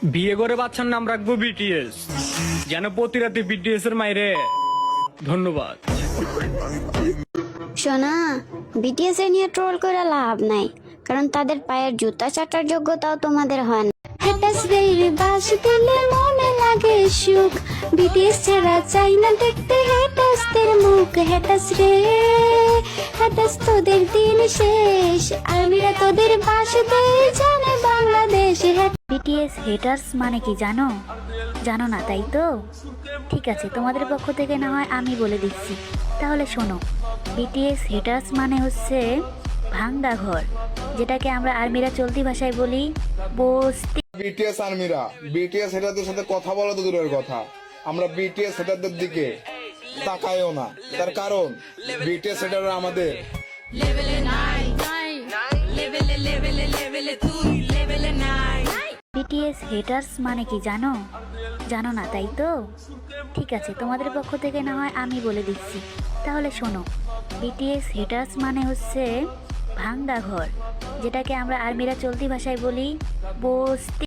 বিয়ে করে বাচ্চার নাম রাখবো বিটিএস, যেন প্রতি রাতে বিটিএস এর মাইরে। ধন্যবাদ। শোনা, বিটিএস এ নিয়ে ট্রোল করে লাভ নাই, কারণ তাদের পায়ের জুতা চাটার যোগ্যতাও তোমাদের হয় না। হ্যাটাস রে বাস দিলে মনে লাগে সুখ, বিটিএস ছাড়া চাই না দেখতে হ্যাটাসদের মুখ। হ্যাটাস রে হ্যাটাস, তোদের দিন শেষ, আর্মিরা তোদের বাস দেয় জানে বাংলাদেশ। বিটিএস হেটার্স মানে কি জানো? জানো না তাই তো? ঠিক আছে, তোমাদের পক্ষ থেকে না হয় আমি বলে দিচ্ছি, তাহলে শোনো। বিটিএস হেটার্স মানে হচ্ছে ভাঙ্গা ঘর, যেটাকে আমরা আর্মিরা চলতি ভাষায় বলি বস্তি। বিটিএস আর্মিরা বিটিএস হেটারদের সাথে কথা বলা তো দূরের কথা, আমরা বিটিএস হেটারদের দিকে তাকাইও না। তার কারণ বিটিএস হেটাররা আমাদের বিটিএস হেটার্স মানে কি জানো? জানো না তাই তো? ঠিক আছে, তোমাদের পক্ষ থেকে না হয় আমি বলে দিচ্ছি, তাহলে শোনো। বিটিএস হেটার্স মানে হচ্ছে ভাঙ্গা ঘর, যেটাকে আমরা আর্মিরা চলতি ভাষায় বলি বস্তি।